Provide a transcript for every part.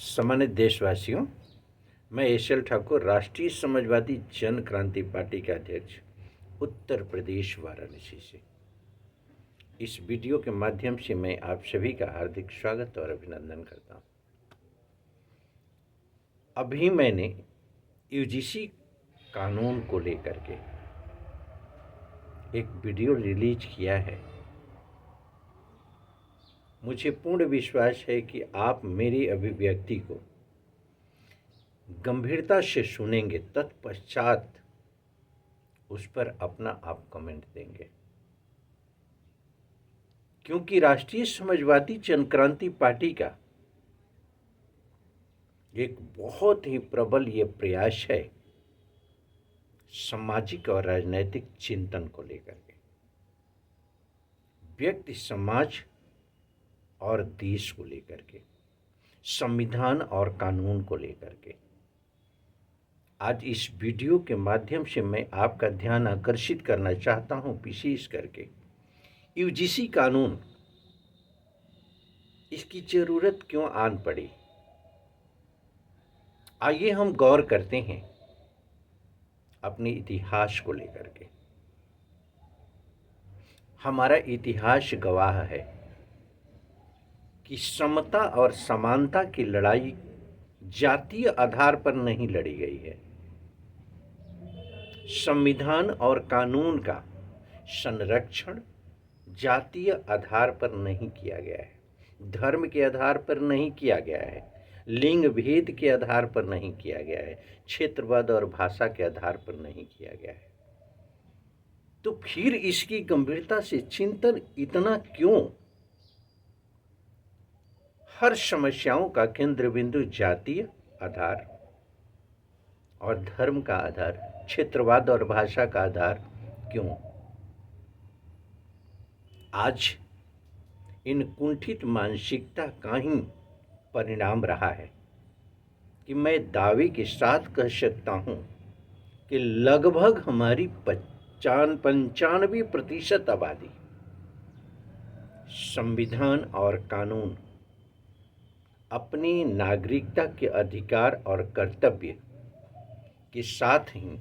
सम्मानित देशवासियों, मैं एस.एल. ठाकुर, राष्ट्रीय समाजवादी जन क्रांति पार्टी के अध्यक्ष, उत्तर प्रदेश वाराणसी से इस वीडियो के माध्यम से मैं आप सभी का हार्दिक स्वागत और अभिनंदन करता हूं। अभी मैंने यूजीसी कानून को लेकर के एक वीडियो रिलीज किया है। मुझे पूर्ण विश्वास है कि आप मेरी अभिव्यक्ति को गंभीरता से सुनेंगे, तत्पश्चात उस पर अपना आप कमेंट देंगे, क्योंकि राष्ट्रीय समाजवादी जन क्रांति पार्टी का एक बहुत ही प्रबल ये प्रयास है सामाजिक और राजनैतिक चिंतन को लेकर के, व्यक्ति, समाज और देश को लेकर के, संविधान और कानून को लेकर के। आज इस वीडियो के माध्यम से मैं आपका ध्यान आकर्षित करना चाहता हूं, विशेष करके यूजीसी कानून, इसकी जरूरत क्यों आन पड़ी। आइए हम गौर करते हैं अपने इतिहास को लेकर के। हमारा इतिहास गवाह है कि समता और समानता की लड़ाई जातीय आधार पर नहीं लड़ी गई है। संविधान और कानून का संरक्षण जातीय आधार पर नहीं किया गया है, धर्म के आधार पर नहीं किया गया है, लिंग भेद के आधार पर नहीं किया गया है, क्षेत्रवाद और भाषा के आधार पर नहीं किया गया है। तो फिर इसकी गंभीरता से चिंतन इतना क्यों? हर समस्याओं का केंद्र बिंदु जातीय आधार और धर्म का आधार, क्षेत्रवाद और भाषा का आधार क्यों? आज इन कुंठित मानसिकता का ही परिणाम रहा है कि मैं दावे के साथ कह सकता हूं कि लगभग हमारी 95% आबादी संविधान और कानून, अपनी नागरिकता के अधिकार और कर्तव्य के साथ ही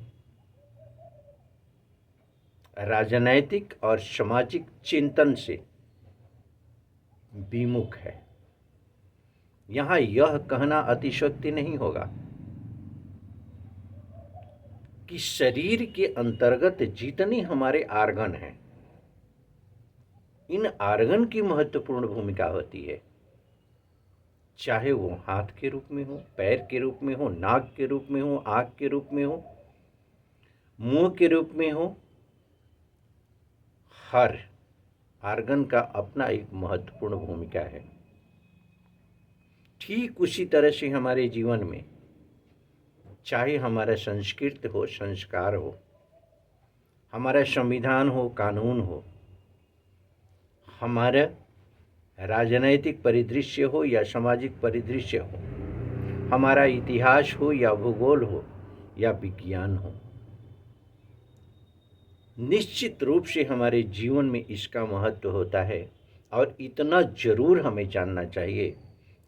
राजनैतिक और सामाजिक चिंतन से विमुख है। यहाँ यह कहना अतिशयोक्ति नहीं होगा कि शरीर के अंतर्गत जितने हमारे आर्गन हैं, इन आर्गन की महत्वपूर्ण भूमिका होती है, चाहे वो हाथ के रूप में हो, पैर के रूप में हो, नाक के रूप में हो, आँख के रूप में हो, मुंह के रूप में हो। हर आर्गन का अपना एक महत्वपूर्ण भूमिका है। ठीक उसी तरह से हमारे जीवन में, चाहे हमारा संस्कृति हो, संस्कार हो, हमारा संविधान हो, कानून हो, हमारा राजनैतिक परिदृश्य हो या सामाजिक परिदृश्य हो, हमारा इतिहास हो या भूगोल हो या विज्ञान हो, निश्चित रूप से हमारे जीवन में इसका महत्व होता है। और इतना जरूर हमें जानना चाहिए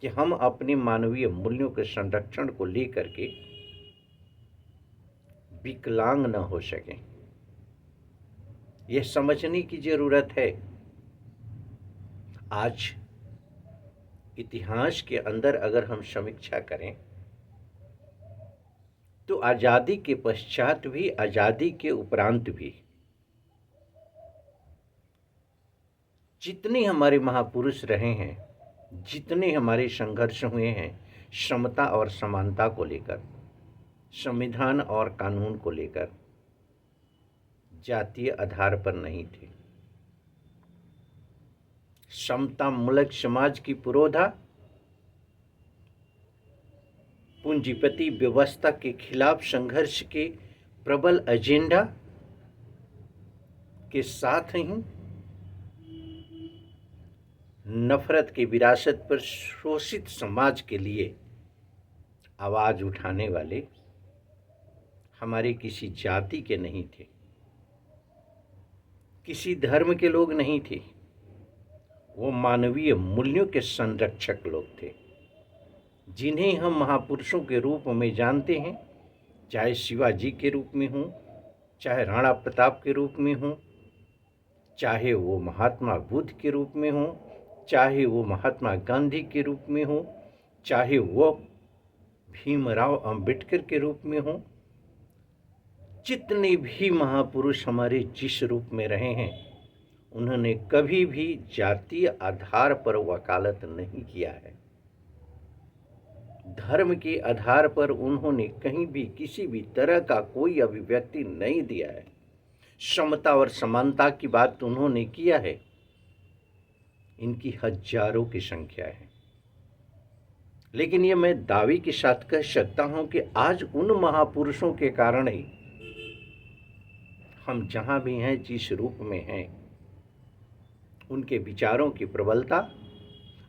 कि हम अपने मानवीय मूल्यों के संरक्षण को लेकर के विकलांग न हो सकें। यह समझने की जरूरत है। आज इतिहास के अंदर अगर हम समीक्षा करें तो आज़ादी के पश्चात भी, आज़ादी के उपरांत भी जितने हमारे महापुरुष रहे हैं, जितने हमारे संघर्ष हुए हैं समता और समानता को लेकर, संविधान और कानून को लेकर, जातीय आधार पर नहीं थे। समता मूलक समाज की पुरोधा, पूंजीपति व्यवस्था के खिलाफ संघर्ष के प्रबल एजेंडा के साथ ही नफरत की विरासत पर शोषित समाज के लिए आवाज उठाने वाले हमारे किसी जाति के नहीं थे, किसी धर्म के लोग नहीं थे, वो मानवीय मूल्यों के संरक्षक लोग थे। जिन्हें हम महापुरुषों के रूप में जानते हैं, चाहे शिवाजी के रूप में हों, चाहे राणा प्रताप के रूप में हों, चाहे वो महात्मा बुद्ध के रूप में हों, चाहे वो महात्मा गांधी के रूप में हों, चाहे वो भीमराव अंबेडकर के रूप में हों, जितने भी महापुरुष हमारे जिस रूप में रहे हैं, उन्होंने कभी भी जातीय आधार पर वकालत नहीं किया है। धर्म के आधार पर उन्होंने कहीं भी किसी भी तरह का कोई अभिव्यक्ति नहीं दिया है। समता और समानता की बात उन्होंने किया है। इनकी हजारों की संख्या है, लेकिन ये मैं दावे के साथ कह सकता हूं कि आज उन महापुरुषों के कारण ही हम जहां भी हैं, जिस रूप में हैं, उनके विचारों की प्रबलता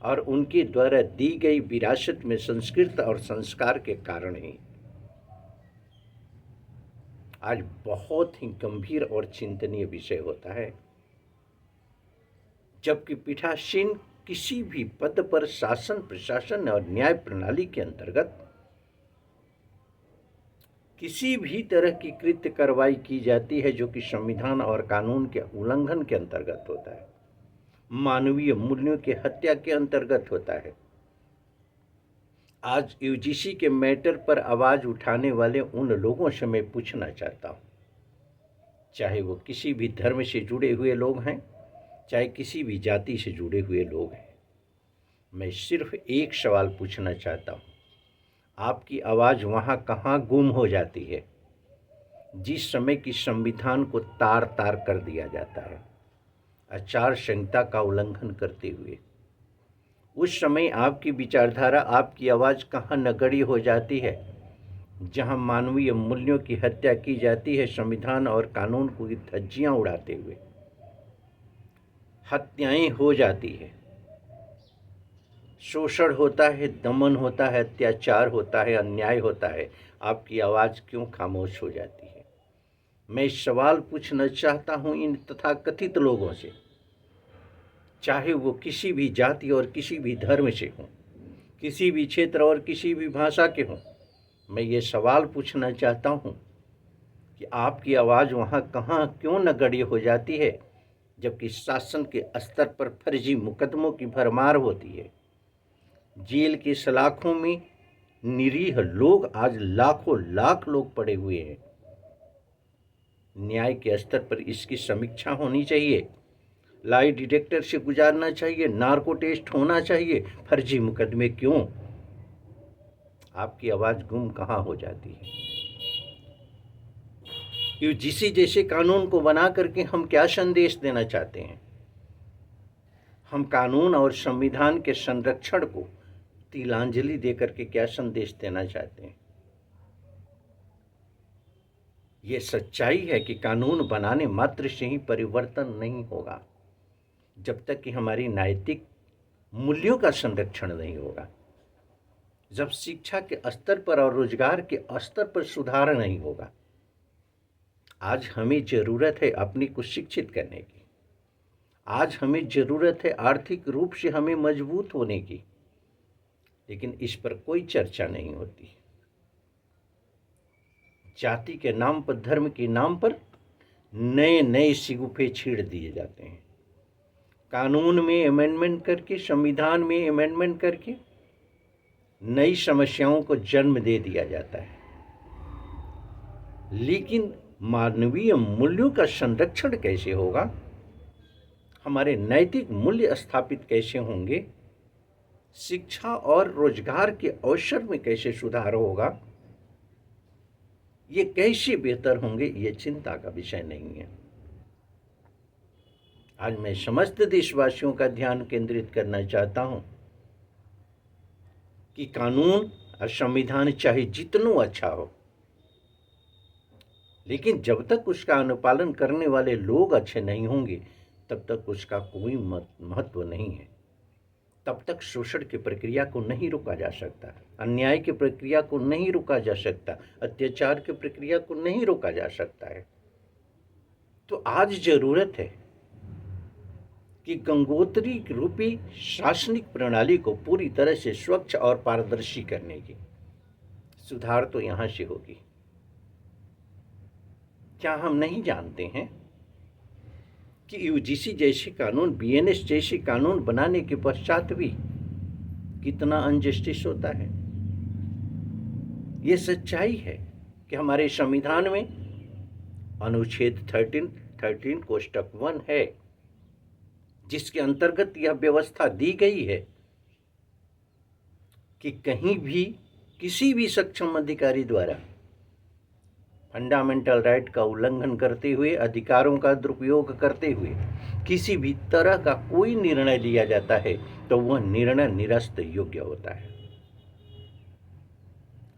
और उनके द्वारा दी गई विरासत में संस्कृत और संस्कार के कारण ही आज बहुत ही गंभीर और चिंतनीय विषय होता है। जबकि पीठासीन किसी भी पद पर शासन, प्रशासन और न्याय प्रणाली के अंतर्गत किसी भी तरह की कृत्य कार्रवाई की जाती है जो कि संविधान और कानून के उल्लंघन के अंतर्गत होता है, मानवीय मूल्यों की हत्या के अंतर्गत होता है। आज यूजीसी के मैटर पर आवाज उठाने वाले उन लोगों से मैं पूछना चाहता हूं, चाहे वो किसी भी धर्म से जुड़े हुए लोग हैं, चाहे किसी भी जाति से जुड़े हुए लोग हैं, मैं सिर्फ एक सवाल पूछना चाहता हूं, आपकी आवाज़ वहाँ कहाँ गुम हो जाती है जिस समय की संविधान को तार तार कर दिया जाता है आचार संहिता का उल्लंघन करते हुए? उस समय आपकी विचारधारा, आपकी आवाज़ कहाँ नगण्य हो जाती है जहाँ मानवीय मूल्यों की हत्या की जाती है, संविधान और कानून को धज्जियाँ उड़ाते हुए हत्याएं हो जाती है, शोषण होता है, दमन होता है, अत्याचार होता है, अन्याय होता है, आपकी आवाज़ क्यों खामोश हो जाती है? मैं सवाल पूछना चाहता हूं इन तथाकथित लोगों से, चाहे वो किसी भी जाति और किसी भी धर्म से हों, किसी भी क्षेत्र और किसी भी भाषा के हों। मैं ये सवाल पूछना चाहता हूं कि आपकी आवाज़ वहाँ कहाँ क्यों नगण्य हो जाती है जबकि शासन के स्तर पर फर्जी मुकदमों की भरमार होती है। जेल की सलाखों में निरीह लोग, आज लाखों लाख लोग पड़े हुए हैं। न्याय के स्तर पर इसकी समीक्षा होनी चाहिए, लाई डिटेक्टर से गुजारना चाहिए, नार्को टेस्ट होना चाहिए। फर्जी मुकदमे क्यों? आपकी आवाज़ गुम कहाँ हो जाती है? यूजीसी जैसे कानून को बना करके हम क्या संदेश देना चाहते हैं? हम कानून और संविधान के संरक्षण को तिलांजलि देकर के क्या संदेश देना चाहते हैं? ये सच्चाई है कि कानून बनाने मात्र से ही परिवर्तन नहीं होगा जब तक कि हमारी नैतिक मूल्यों का संरक्षण नहीं होगा, जब शिक्षा के स्तर पर और रोजगार के स्तर पर सुधार नहीं होगा। आज हमें जरूरत है अपने को शिक्षित करने की, आज हमें जरूरत है आर्थिक रूप से हमें मजबूत होने की, लेकिन इस पर कोई चर्चा नहीं होती। जाति के नाम पर, धर्म के नाम पर नए नए शिगुफे छेड़ दिए जाते हैं। कानून में अमेंडमेंट करके, संविधान में अमेंडमेंट करके नई समस्याओं को जन्म दे दिया जाता है, लेकिन मानवीय मूल्यों का संरक्षण कैसे होगा? हमारे नैतिक मूल्य स्थापित कैसे होंगे? शिक्षा और रोजगार के अवसर में कैसे सुधार होगा? ये कैसे बेहतर होंगे? ये चिंता का विषय नहीं है। आज मैं समस्त देशवासियों का ध्यान केंद्रित करना चाहता हूं कि कानून और संविधान चाहे जितना अच्छा हो, लेकिन जब तक उसका अनुपालन करने वाले लोग अच्छे नहीं होंगे तब तक उसका कोई महत्व नहीं है। तब तक शोषण की प्रक्रिया को नहीं रोका जा सकता, अन्याय की प्रक्रिया को नहीं रोका जा सकता, अत्याचार की प्रक्रिया को नहीं रोका जा सकता है। तो आज जरूरत है कि गंगोत्री रूपी शासनिक प्रणाली को पूरी तरह से स्वच्छ और पारदर्शी करने की सुधार तो यहाँ से होगी। क्या हम नहीं जानते हैं कि यूजीसी जैसे कानून, बीएनएस जैसे कानून बनाने के पश्चात भी कितना अनजस्टिस होता है? ये सच्चाई है कि हमारे संविधान में अनुच्छेद 13 कोष्टक 1 है, जिसके अंतर्गत यह व्यवस्था दी गई है कि कहीं भी किसी भी सक्षम अधिकारी द्वारा फंडामेंटल राइट का उल्लंघन करते हुए, अधिकारों का दुरुपयोग करते हुए किसी भी तरह का कोई निर्णय लिया जाता है तो वह निर्णय निरस्त योग्य होता है।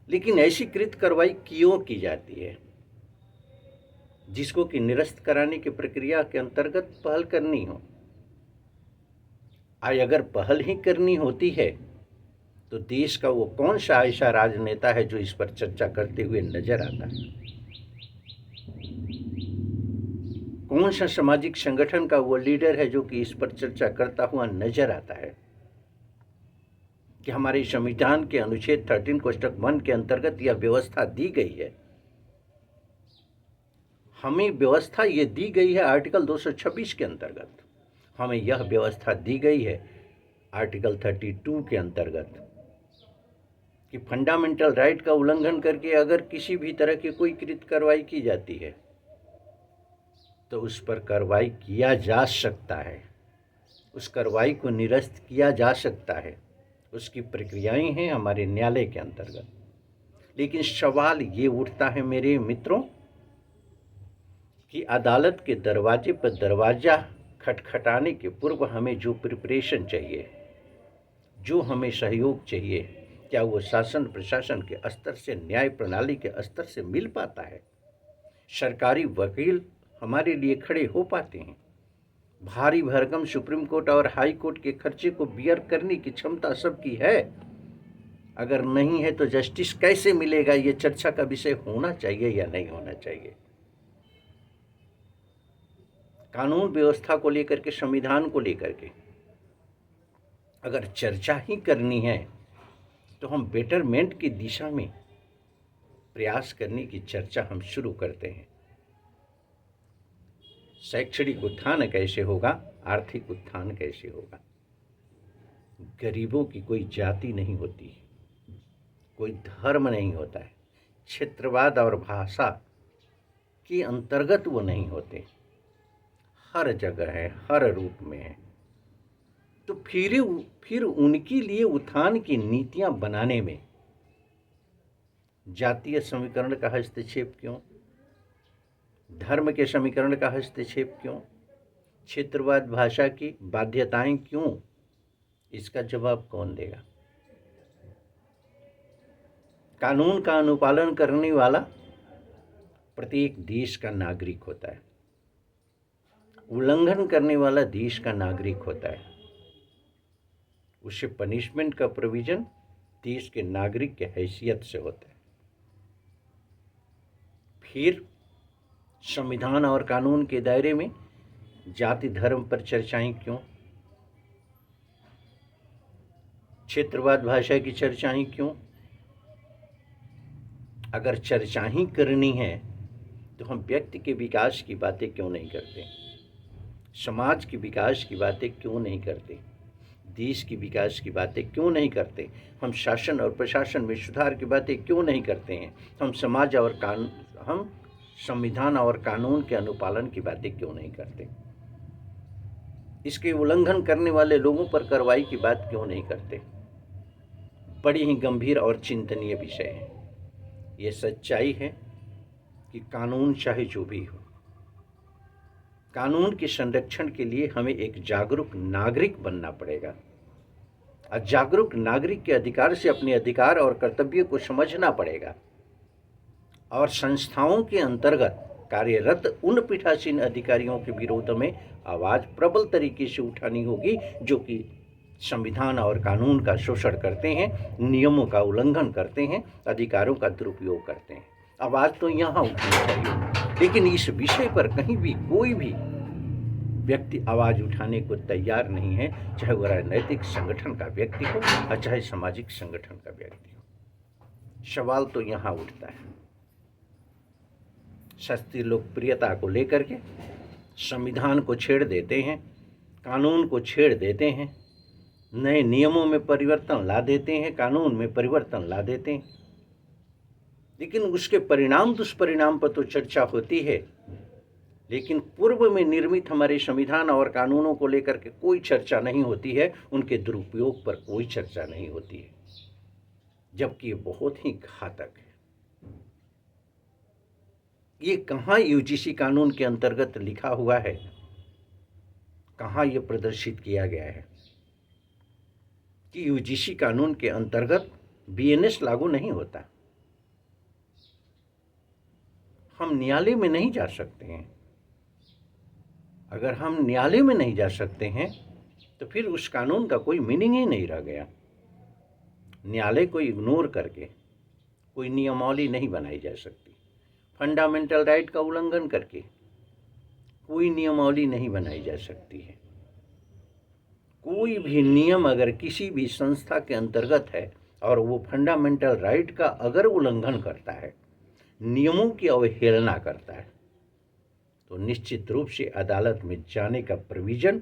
लेकिन ऐसी कृत कार्रवाई क्यों की जाती है जिसको कि निरस्त कराने की प्रक्रिया के अंतर्गत पहल करनी हो? अगर पहल ही करनी होती है तो देश का वो कौन सा ऐसा राजनेता है जो इस पर चर्चा करते हुए नजर आता है? कौन सा सामाजिक संगठन का वो लीडर है जो कि इस पर चर्चा करता हुआ नजर आता है कि हमारे संविधान के अनुच्छेद 13 कोष्टक 1 के अंतर्गत यह व्यवस्था दी गई है? हमें व्यवस्था ये दी गई है आर्टिकल 226 के अंतर्गत, हमें यह व्यवस्था दी गई है आर्टिकल 32 के अंतर्गत कि फंडामेंटल राइट का उल्लंघन करके अगर किसी भी तरह की कोई कृत कार्रवाई की जाती है तो उस पर कार्रवाई किया जा सकता है, उस कार्रवाई को निरस्त किया जा सकता है, उसकी प्रक्रियाएं हैं हमारे न्यायालय के अंतर्गत। लेकिन सवाल ये उठता है मेरे मित्रों कि अदालत के दरवाजे पर दरवाजा खटखटाने के पूर्व हमें जो प्रिपरेशन चाहिए, जो हमें सहयोग चाहिए, क्या वो शासन प्रशासन के स्तर से, न्याय प्रणाली के स्तर से मिल पाता है? सरकारी वकील हमारे लिए खड़े हो पाते हैं? भारी भरकम सुप्रीम कोर्ट और हाई कोर्ट के खर्चे को बियर करने की क्षमता सबकी है? अगर नहीं है तो जस्टिस कैसे मिलेगा? ये चर्चा का विषय होना चाहिए या नहीं होना चाहिए? कानून व्यवस्था को लेकर के, संविधान को लेकर के अगर चर्चा ही करनी है तो हम बेटरमेंट की दिशा में प्रयास करने की चर्चा हम शुरू करते हैं। शैक्षणिक उत्थान कैसे होगा? आर्थिक उत्थान कैसे होगा? गरीबों की कोई जाति नहीं होती, कोई धर्म नहीं होता है, क्षेत्रवाद और भाषा के अंतर्गत वो नहीं होते, हर जगह है, हर रूप में है। तो फिर उनके लिए उत्थान की नीतियां बनाने में जातीय समीकरण का हस्तक्षेप क्यों? धर्म के समीकरण का हस्तक्षेप क्यों? क्षेत्रवाद, भाषा की बाध्यताएं क्यों? इसका जवाब कौन देगा? कानून का अनुपालन करने वाला प्रत्येक देश का नागरिक होता है, उल्लंघन करने वाला देश का नागरिक होता है। उसे पनिशमेंट का प्रोविजन देश के नागरिक के हैसियत से होता है। फिर संविधान और कानून के दायरे में जाति धर्म पर चर्चाएं क्यों? क्षेत्रवाद, भाषा की चर्चाएं क्यों? अगर चर्चा ही करनी है तो हम व्यक्ति के विकास की बातें क्यों नहीं करते? समाज के विकास की बातें क्यों नहीं करते? देश की विकास की बातें क्यों नहीं करते? हम शासन और प्रशासन में सुधार की बातें क्यों नहीं करते हैं? हम संविधान और कानून के अनुपालन की बातें क्यों नहीं करते? इसके उल्लंघन करने वाले लोगों पर कार्रवाई की बात क्यों नहीं करते? बड़ी ही गंभीर और चिंतनीय विषय है। ये सच्चाई है कि कानून चाहे जो भी हो, कानून के संरक्षण के लिए हमें एक जागरूक नागरिक बनना पड़ेगा। और जागरूक नागरिक के अधिकार से अपने अधिकार और कर्तव्य को समझना पड़ेगा और संस्थाओं के अंतर्गत कार्यरत उन पीठासीन अधिकारियों के विरोध में आवाज़ प्रबल तरीके से उठानी होगी जो कि संविधान और कानून का शोषण करते हैं, नियमों का उल्लंघन करते हैं, अधिकारों का दुरुपयोग करते हैं। आवाज़ तो यहाँ उठनी चाहिए, लेकिन इस विषय पर कहीं भी कोई भी व्यक्ति आवाज़ उठाने को तैयार नहीं है, चाहे वह राजनैतिक संगठन का व्यक्ति हो और चाहे सामाजिक संगठन का व्यक्ति हो। सवाल तो यहाँ उठता है, सस्ती लोकप्रियता को लेकर के संविधान को छेड़ देते हैं, कानून को छेड़ देते हैं, नए नियमों में परिवर्तन ला देते हैं, कानून में परिवर्तन ला देते हैं, लेकिन उसके परिणाम दुष्परिणाम पर तो चर्चा होती है, लेकिन पूर्व में निर्मित हमारे संविधान और कानूनों को लेकर के कोई चर्चा नहीं होती है, उनके दुरुपयोग पर कोई चर्चा नहीं होती है, जबकि ये बहुत ही घातक है। ये कहाँ यूजीसी कानून के अंतर्गत लिखा हुआ है, कहाँ ये प्रदर्शित किया गया है कि यूजीसी कानून के अंतर्गत बीएनएस लागू नहीं होता। हम न्यायालय में नहीं जा सकते हैं। अगर हम न्यायालय में नहीं जा सकते हैं तो फिर उस कानून का कोई मीनिंग ही नहीं रह गया। न्यायालय को इग्नोर करके कोई नियमावली नहीं बनाई जा सकती। फंडामेंटल राइट का उल्लंघन करके कोई नियमावली नहीं बनाई जा सकती है। कोई भी नियम अगर किसी भी संस्था के अंतर्गत है और वो फंडामेंटल राइट का अगर उल्लंघन करता है, नियमों की अवहेलना करता है, तो निश्चित रूप से अदालत में जाने का प्रोविजन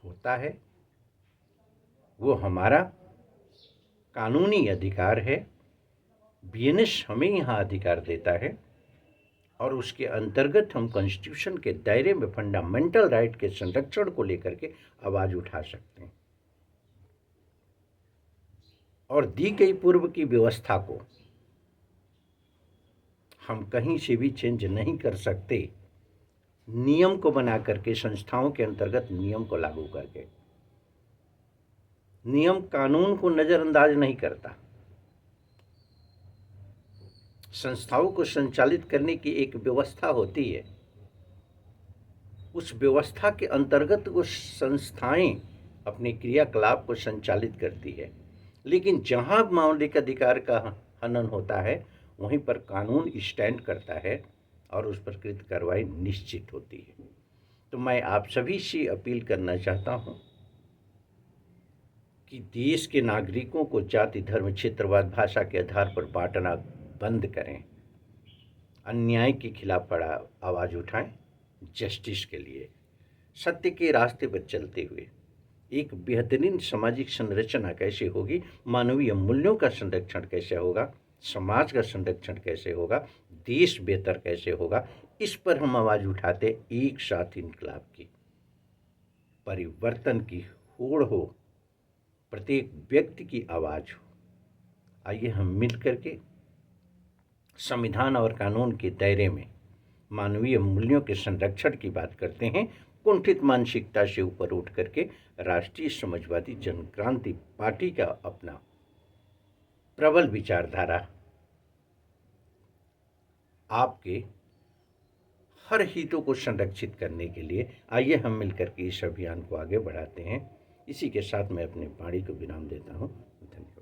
होता है। वो हमारा कानूनी अधिकार है। बीएनएस हमें यहाँ अधिकार देता है और उसके अंतर्गत हम कॉन्स्टिट्यूशन के दायरे में फंडामेंटल राइट के संरक्षण को लेकर के आवाज़ उठा सकते हैं और दी गई पूर्व की व्यवस्था को हम कहीं से भी चेंज नहीं कर सकते। नियम को बना करके, संस्थाओं के अंतर्गत नियम को लागू करके, नियम कानून को नज़रअंदाज नहीं करता। संस्थाओं को संचालित करने की एक व्यवस्था होती है, उस व्यवस्था के अंतर्गत वो संस्थाएं अपने क्रियाकलाप को संचालित करती है, लेकिन जहां मौलिक अधिकार का हनन होता है वहीं पर कानून स्टैंड करता है और उस पर कृत कार्रवाई निश्चित होती है। तो मैं आप सभी से अपील करना चाहता हूं कि देश के नागरिकों को जाति, धर्म, क्षेत्रवाद, भाषा के आधार पर बांटना बंद करें, अन्याय के खिलाफ आवाज़ उठाएं, जस्टिस के लिए सत्य के रास्ते पर चलते हुए एक बेहतरीन सामाजिक संरचना कैसे होगी, मानवीय मूल्यों का संरक्षण कैसे होगा, समाज का संरक्षण कैसे होगा, देश बेहतर कैसे होगा, इस पर हम आवाज़ उठाते एक साथ इनकलाब की, परिवर्तन की होड़ हो, प्रत्येक व्यक्ति की आवाज़ हो। आइए हम मिल करके संविधान और कानून के दायरे में मानवीय मूल्यों के संरक्षण की बात करते हैं। कुंठित मानसिकता से ऊपर उठ करके राष्ट्रीय समाजवादी जनक्रांति पार्टी का अपना प्रबल विचारधारा आपके हर हितों को संरक्षित करने के लिए आइए हम मिलकर के इस अभियान को आगे बढ़ाते हैं। इसी के साथ मैं अपने वाणी को विराम देता हूँ। धन्यवाद।